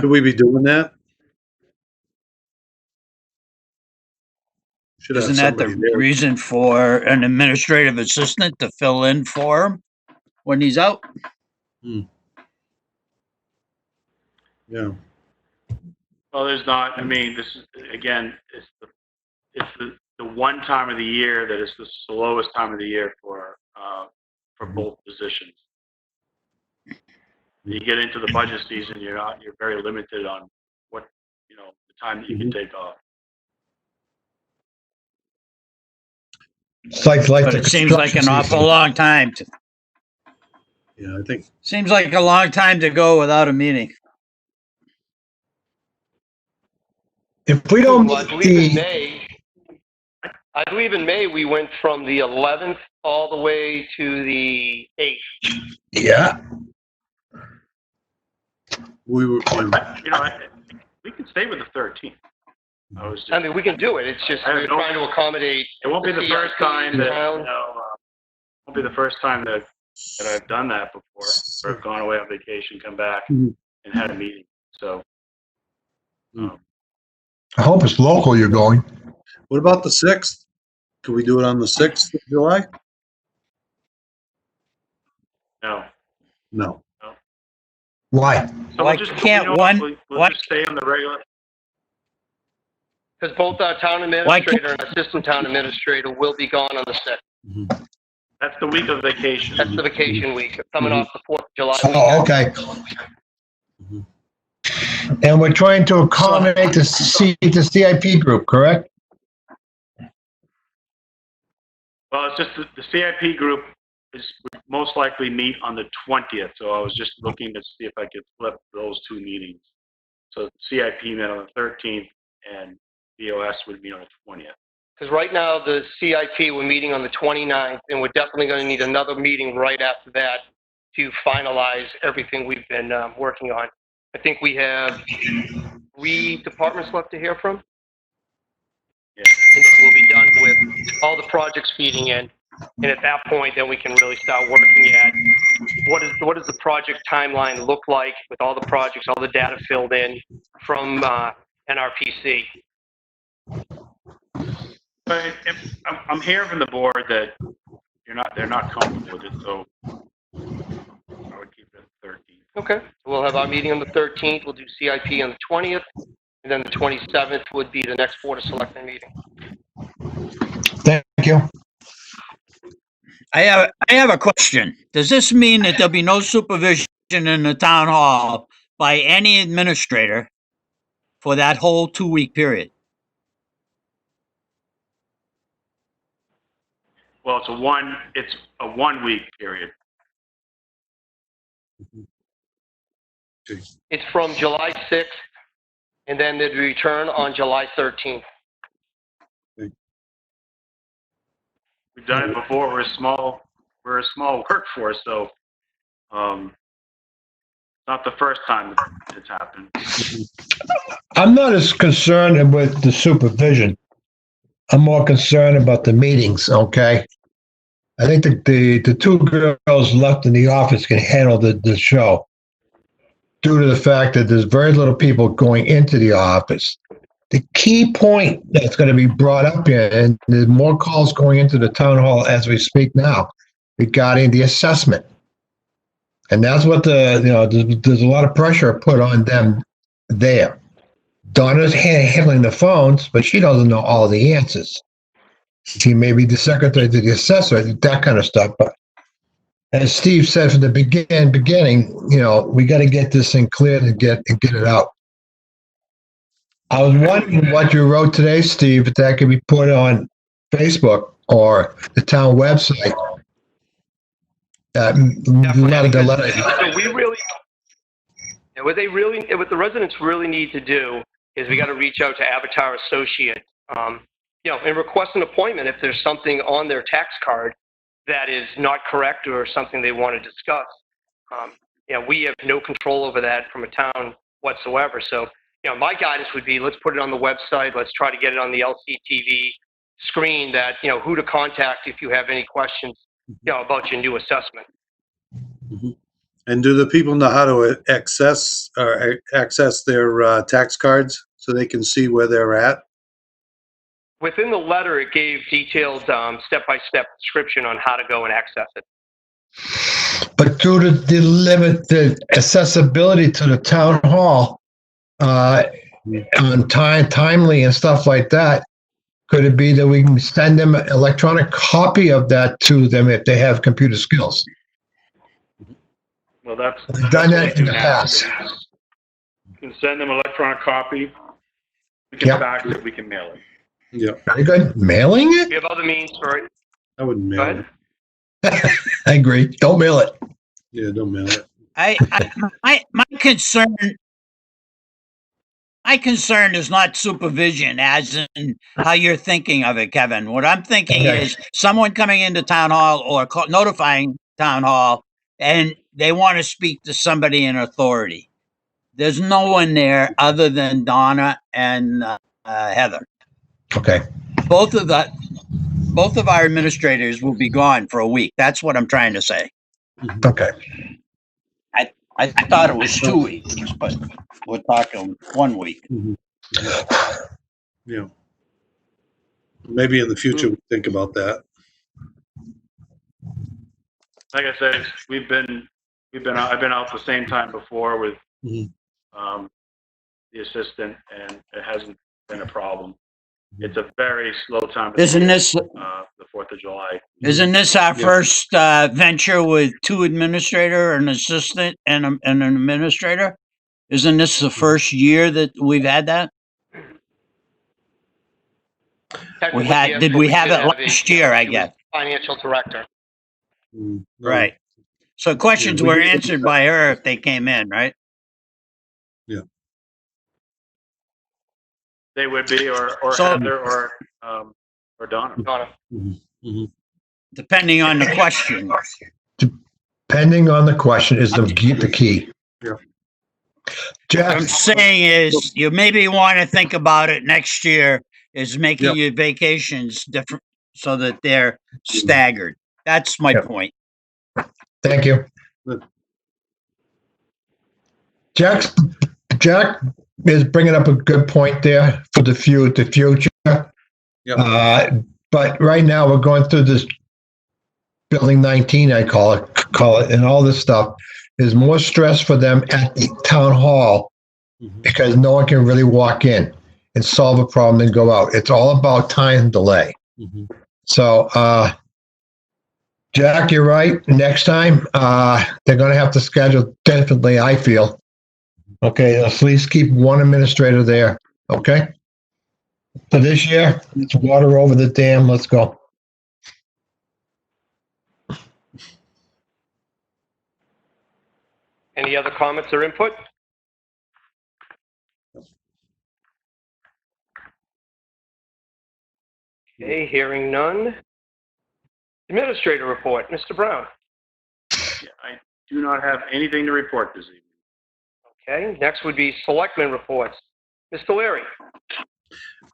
we be doing that? Should have isn't that the somebody there. reason for an administrative assistant to fill in for him when he's out? Yeah. Well, there's not. I mean, this is again. It's the one time of the year that is the slowest time of the year for both positions. You get into the budget season, you're very limited on what the time that you can take off. It's like But the it seems like an construction awful season. long time. Yeah, I think, Seems like a long time to go without a meeting. If we don't Well, I meet believe in the, May. I believe in May we went from the 11th all the way to the 8th. yeah, we were, We can stay with the 13th. I mean, we can do it. It's just we're trying to accommodate. It won't be the first time that town. won't be the first time that I've done that before, or I've gone away on vacation, come back, Mhm. and had a meeting. So. I hope it's local you're going. what about the 6th? Could we do it on the 6th of July? No. No. Why? So Why we'll just, can't you know, one- We'll what- just stay on the regular. Because both our town administrator and assistant town administrator will be gone on the 6th. That's the week of vacation. That's the vacation week, coming off the 4th of July Oh, weekend. okay. And we're trying to accommodate the CIP group, correct? Well, it's just the CIP group would most likely meet on the 20th. So I was just looking to see if I could flip those two meetings. So CIP met on the 13th and BOS would meet on the 20th. Because right now, the CIP, we're meeting on the 29th, and we're definitely going to need another meeting right after that to finalize everything we've been working on. I think we have 3 departments left to hear from. Yeah. And then we'll be done with all the projects feeding in. And at that point, then we can really start working at what does the project timeline look like with all the projects, all the data filled in from NRPC. But I'm hearing from the board that they're not comfortable with it, so I would keep it at 13. Okay. We'll have our meeting on the 13th. We'll do CIP on the 20th. And then the 27th would be the next Board of Selectmen meeting. Thank you. I have a question. Does this mean that there'll be no supervision in the town hall by any administrator for that whole 2-week period? Well, it's a 1 week period. It's from July 6th, and then they'd return on July 13th. We've done it before. We're a small workforce, so not the first time it's happened. I'm not as concerned with the supervision. I'm more concerned about the meetings, okay? I think the 2 girls left in the office can handle the show due to the fact that there's very little people going into the office. The key point that's going to be brought up here, and there's more calls going into the town hall as we speak now, regarding the assessment. And that's what there's a lot of pressure put on them there. Donna's handling the phones, but she doesn't know all the answers. She may be the secretary to the assessor, that kind of stuff. But as Steve said from the beginning, we got to get this thing cleared and get it out. I was wondering what you wrote today, Steve, if that could be put on Facebook or the town website. So we really, and what the residents really need to do is we got to reach out to Avatar Associates, and request an appointment if there's something on their tax card that is not correct or something they want to discuss. We have no control over that from a town whatsoever. So, my guidance would be, let's put it on the website. Let's try to get it on the LCTV screen that, who to contact if you have any questions, about your new assessment. Mhm. And do the people know how to access their tax cards so they can see where they're at? Within the letter, it gave detailed step-by-step description on how to go and access it. But due to the limited accessibility to the town hall, on timely and stuff like that, could it be that we can send them an electronic copy of that to them if they have computer skills? Well, that's We've done that what in we the do now. past. You can send them electronic copy. We can Yep. fax it. We can mail it. Yeah, Very good. Mailing it? We have other means for it. I wouldn't Go mail ahead. it. I agree. Don't mail it. Yeah, don't mail it. My concern is not supervision as in how you're thinking of it, Kevin. What I'm thinking Okay. is someone coming into town hall or notifying town hall and they want to speak to somebody in authority. There's no one there other than Donna and Heather. Okay. Both of our administrators will be gone for a week. That's what I'm trying to say. Okay. I thought it was 2 weeks, but we're talking 1 week. Mhm. Yeah. Maybe in the future, we'll think about that. Like I said, I've been out the same time before with Mhm. the assistant, and it hasn't been a problem. It's a very slow time. Isn't this the 4th of July? Isn't this our Yeah. first venture with 2 administrator, an assistant, and an administrator? Isn't this the first year that we've had that? Technically, had- yes, did but we did have it a- last year, I he was guess? Financial director. No. Right. So questions Yeah, we were did- answered by her if they came in, right? They would be, or So- Heather, or Donna. Donna. Mhm. Mhm. Depending on the question. Depending on the question is the key. Yeah. What Jeff, I'm saying is you maybe want to think about it next year is making Yep. your vacations different so that they're staggered. That's my Yep. point. thank you. Good. Jack is bringing up a good point there for the future. Yeah. But right now we're going through this building 19, I call it, and all this stuff is more stress for them at the town hall Mhm. because no one can really walk in and solve a problem and go out. It's all about time delay. Mhm. So, Jack, you're right. Next time, they're going to have to schedule definitely, I feel. Okay, let's at least keep one administrator there. Okay? For this year, it's water over the dam. Let's go. Any other comments or input? Okay, hearing none. Administrator report, Mr. Brown. Yeah, I do not have anything to report this evening. Okay, next would be selectmen reports. Mr. Leary.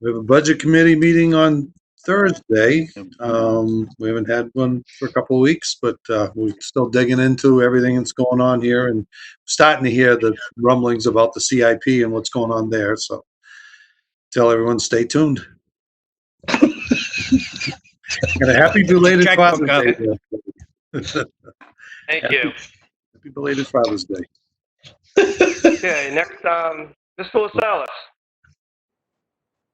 We have a budget committee meeting on Thursday. We haven't had one for a couple of weeks, but we're still digging into everything that's going on here and starting to hear the rumblings about the CIP and what's going on there. So tell everyone, stay tuned. And a happy belated Checkbook Father's up. Day. Thank you. Happy belated Father's Day. Okay, next, Mr. LaSalle.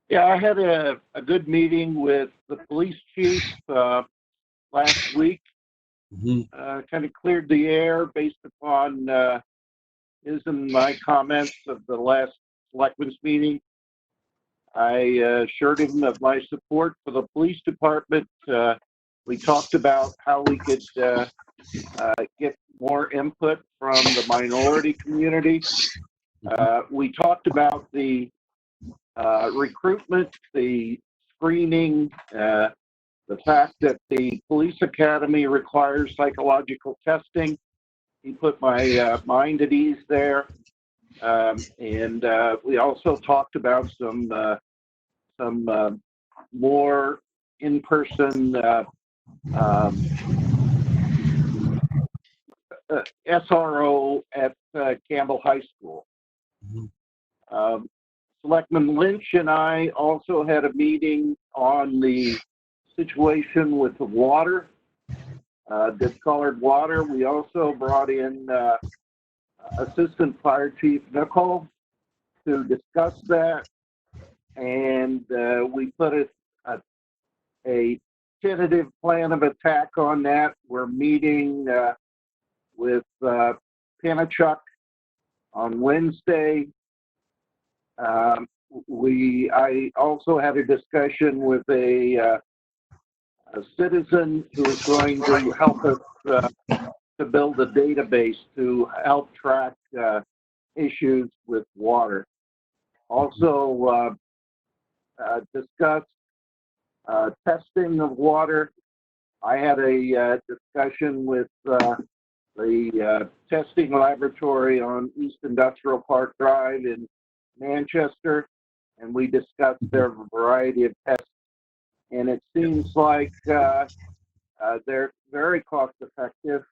Yeah, I had a good meeting with the police chief last week. Mhm. Kind of cleared the air based upon his and my comments of the last selectmen's meeting. I assured him of my support for the police department. We talked about how we could get more input from the minority community. We talked about the recruitment, the screening, the fact that the police academy requires psychological testing. He put my mind at ease there. And we also talked about some more in-person SRO at Campbell High School. Selectman Lynch and I also had a meeting on the situation with the water, discolored water. We also brought in Assistant Fire Chief Nicole to discuss that, and we put a tentative plan of attack on that. We're meeting with Panachuk on Wednesday. I also had a discussion with a citizen who is going to help us to build a database to help track issues with water. Also discussed testing of water. I had a discussion with the testing laboratory on East Industrial Park Drive in Manchester, and we discussed their variety of tests. And it seems like they're very cost effective,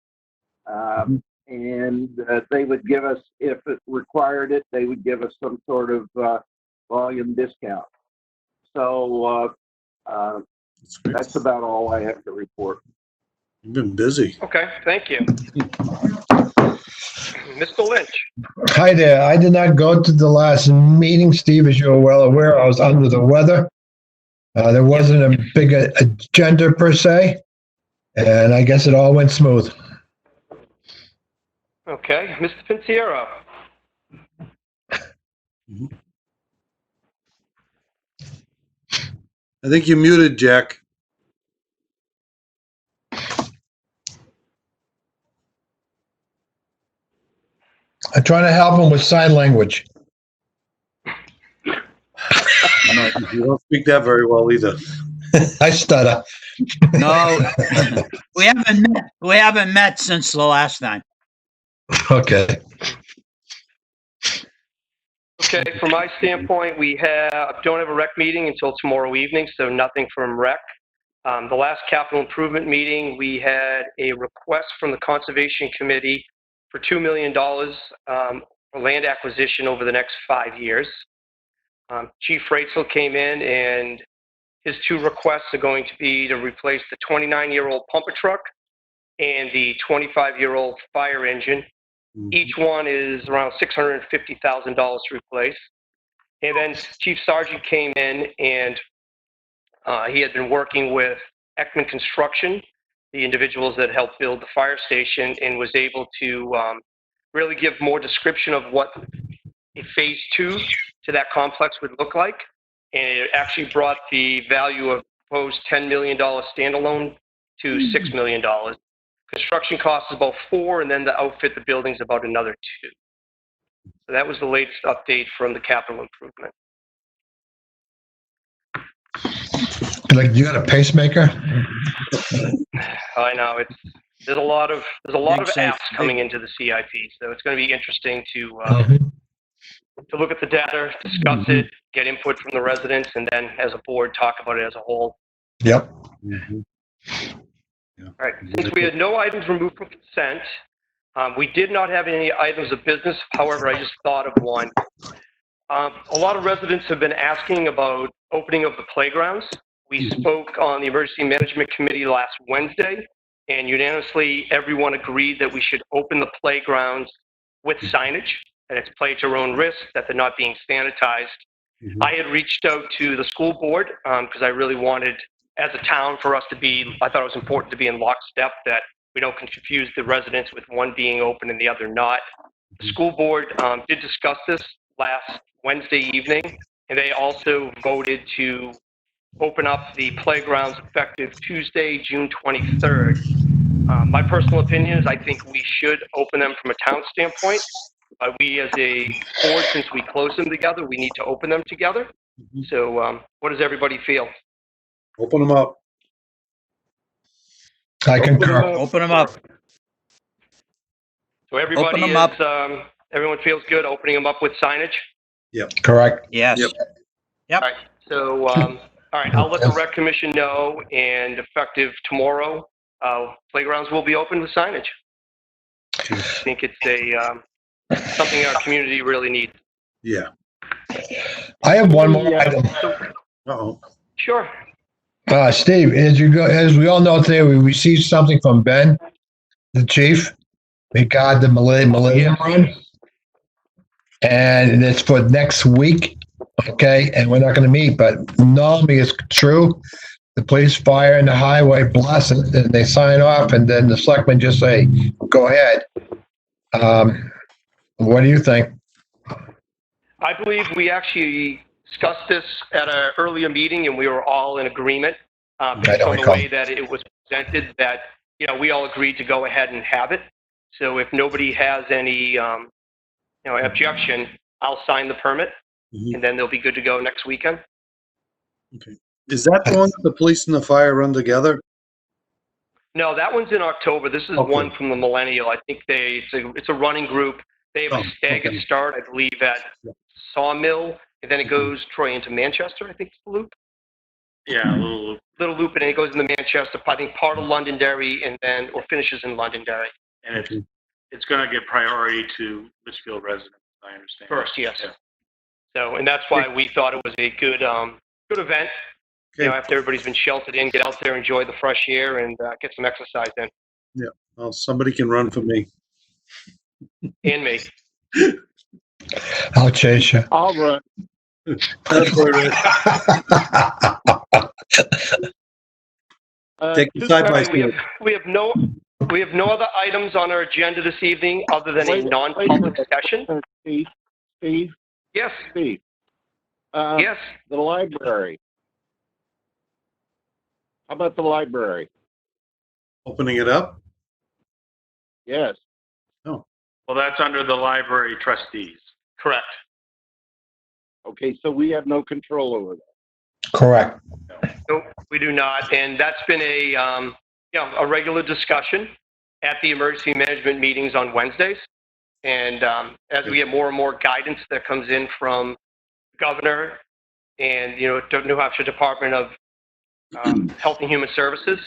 and they would give us, if it required it, they would give us some sort of volume discount. So that's about all I have to report. You've been busy. Okay, thank you. Mr. Lynch. Hi there. I did not go to the last meeting, Steve, as you're well aware. I was under the weather. There wasn't a big agenda per se, and I guess it all went smooth. Okay, Mr. Pinciero. I think you're muted, Jack. I'm trying to help him with sign language. You don't speak that very well either. I stutter. No, we haven't met since the last time. Okay. Okay, from my standpoint, we don't have a rec meeting until tomorrow evening, so nothing from rec. The last capital improvement meeting, we had a request from the Conservation Committee for $2 million for land acquisition over the next 5 years. Chief Ratzel came in, and his two requests are going to be to replace the 29-year-old pumper truck and the 25-year-old fire engine. Each one is around $650,000 to replace. And then Chief Sargent came in, and he had been working with Ekman Construction, the individuals that helped build the fire station, and was able to really give more description of what a phase 2 to that complex would look like. And it actually brought the value of proposed $10 million standalone to $6 million. Construction cost is about $4 million, and then to outfit the building's about another $2 million. So that was the latest update from the capital improvement. Like, you got a pacemaker? I know there's a lot of Big apps coming into the CIP, so it's going to be interesting to look at the data, discuss it, get input from the residents, and then as a board talk about it as a whole. Yep. All right. Since we had no items removed from consent, we did not have any items of business. However, I just thought of one. A lot of residents have been asking about opening of the playgrounds. We spoke on the Emergency Management Committee last Wednesday, and unanimously everyone agreed that we should open the playgrounds with signage, and it's play at your own risk, that they're not being sanitized. I had reached out to the school board because I really wanted, as a town, for us to be, I thought it was important to be in lockstep, that we don't confuse the residents with one being open and the other not. The school board did discuss this last Wednesday evening, and they also voted to open up the playgrounds effective Tuesday, June 23rd. My personal opinion is I think we should open them from a town standpoint. We as a board, since we closed them together, we need to open them together. So what does everybody feel? Open them up. I concur. Open them up. So everybody Open 'em is, everyone feels good opening them up with signage? Correct. Yes. Yep. Yep. All right, so, all right, I'll let the rec commission know, and effective tomorrow, playgrounds will be open with signage. I think it's something our community really needs. Yeah. I have one more item. Uh-oh. Sure. Steve, as we all know today, we received something from Ben, the chief, regarding the Millennium Run. And it's for next week. Okay. And we're not going to meet, but normally it's true. The police, fire, and the highway bless it, and they sign off, and then the selectmen just say, go ahead. What do you think? I believe we actually discussed this at an earlier meeting, and we were all in agreement, based on the way that it was presented, that, we all agreed to go ahead and have it. So if nobody has any, objection, I'll sign the permit, and then they'll be good to go next weekend. Okay. Is that the one that the police and the fire run together? No, that one's in October. This is Okay. one from the Millennial. I think it's a running group. They have a staggered start, I believe, at Sawmill, and then it goes, Troy, into Manchester, I think it's the loop. Yeah, a little loop. Little loop, and then it goes into Manchester, I think part of Londonderry, and then, or finishes in Londonderry. And it's going to get priority to Litchfield residents, I understand. First, yes. Yeah. So, and that's why we thought it was a good event. Okay. After everybody's been sheltered in, get out there, enjoy the fresh air, and get some exercise in. Yeah. Well, somebody can run for me. And me. I'll chase you. I'll run. That's all right. Take the side by side. We have no other items on our agenda this evening other than a non-public session. Steve, Yes, Steve. yes. The library. How about the library? Opening it up? Yes. Well, that's under the library trustees. Correct. Okay, so we have no control over that. Correct. No, we do not, and that's been a regular discussion at the emergency management meetings on Wednesdays. And as we get more and more guidance that comes in from the governor and New Hampshire Department of Health and Human Services,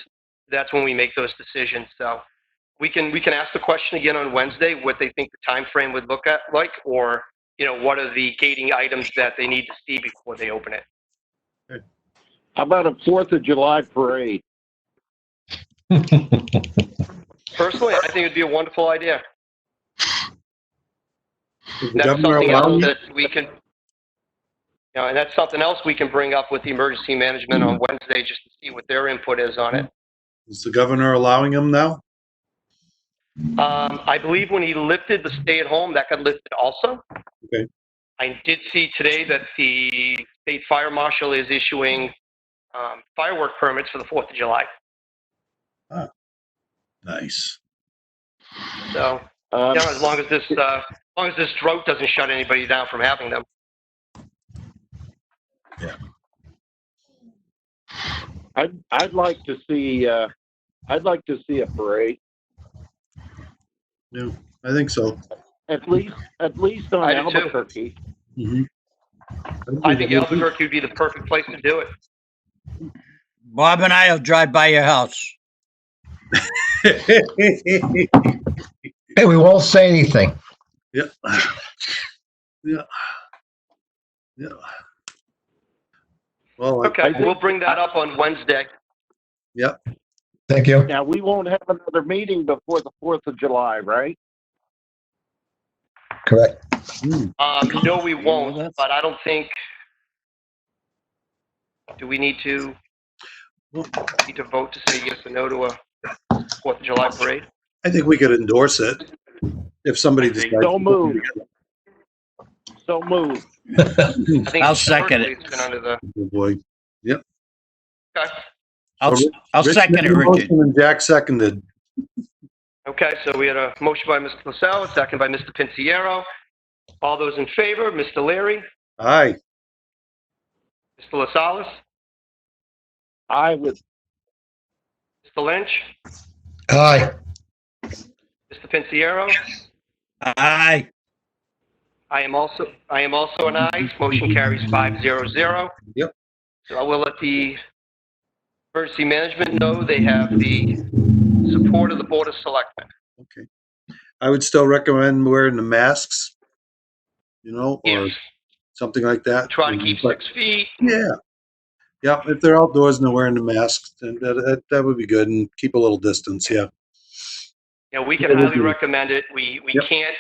that's when we make those decisions. So we can ask the question again on Wednesday what they think the time frame would look like, or what are the gating items that they need to see before they open it. How about a 4th of July parade? Personally, I think it'd be a wonderful idea. Is the That's governor something allowing else it? that we can, and that's something else we can bring up with the emergency management on Wednesday just to see what their input is on it. Is the governor allowing them now? I believe when he lifted the stay-at-home, that got lifted also. Okay. I did see today that the state fire marshal is issuing firework permits for the 4th of July. Nice. So, as long as this drought doesn't shut anybody down from having them. Yeah. I'd like to see a parade. Yeah, I think so. At least on I do too. Albuquerque. Mhm. I think Albuquerque would be the perfect place to do it. Bob and I will drive by your house. Hey, we won't say anything. Yeah. Yeah. Yeah. Well, Okay, we'll bring that up on Wednesday. yeah. Thank you. Now, we won't have another meeting before the 4th of July, right? Correct. No, we won't, but I don't think, do we need to vote to say yes or no to a 4th of July parade? I think we could endorse it if somebody decides. So moved. So moved. I think I'll second it. It's been under the, Oh, boy. okay. I'll Rich second made it, the Richard. motion and Jack seconded. Okay, so we had a motion by Mr. LaSalle, a second by Mr. Pinciero. All those in favor, Mr. Leary, Aye. Mr. LaSalle, I would, Mr. Lynch, Aye. Mr. Pinciero. Aye. I am also an aye. Motion carries 5-0-0. Yep. So I will let the emergency management know they have the support of the Board of Selectmen. Okay. I would still recommend wearing the masks, or Yes. something like that. Try to keep But, 6 feet. yeah. Yeah, if they're outdoors and they're wearing the masks, then that would be good, and keep a little distance, yeah. You know, we can Yeah, we'll highly do it. recommend it. We Yep. can't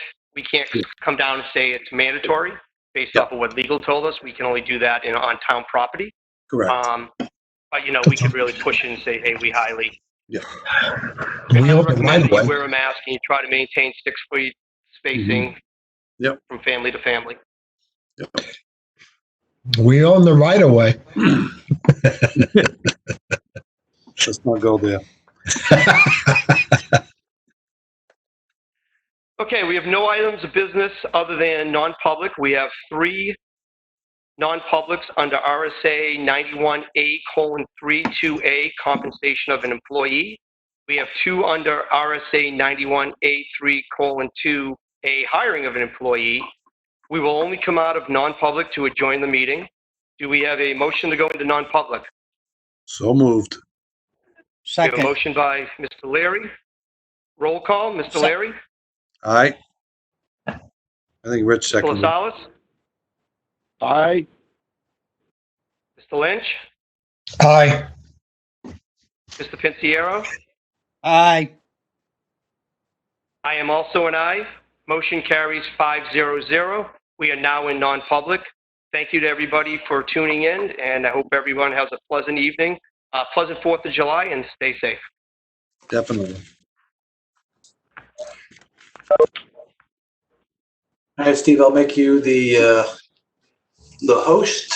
come down and say it's mandatory based Yep. off of what legal told us. We can only do that on town property. Correct. But we could really push it and say, hey, we highly We own the recommend right that of you way. wear a mask and you try to maintain 6 feet spacing Yep. from family to family. Yep. We own the right of way. Let's not go there. Okay, we have no items of business other than non-public. We have 3 non-publics under RSA 91A:32A, compensation of an employee. We have 2 under RSA 91A:3:2A, hiring of an employee. We will only come out of non-public to adjourn the meeting. Do we have a motion to go into non-public? So moved. We have a Second. motion by Mr. Leary. Roll call, Mr. Leary. Aye. I think Rich Mr. seconded. Lascelles. Aye. Mr. Lynch. Aye. Mr. Pinciero. Aye. I am also an aye. Motion carries 5-0-0. We are now in non-public. Thank you to everybody for tuning in, and I hope everyone has a pleasant evening, pleasant 4th of July, and stay safe. Definitely. All right, Steve, I'll make you the host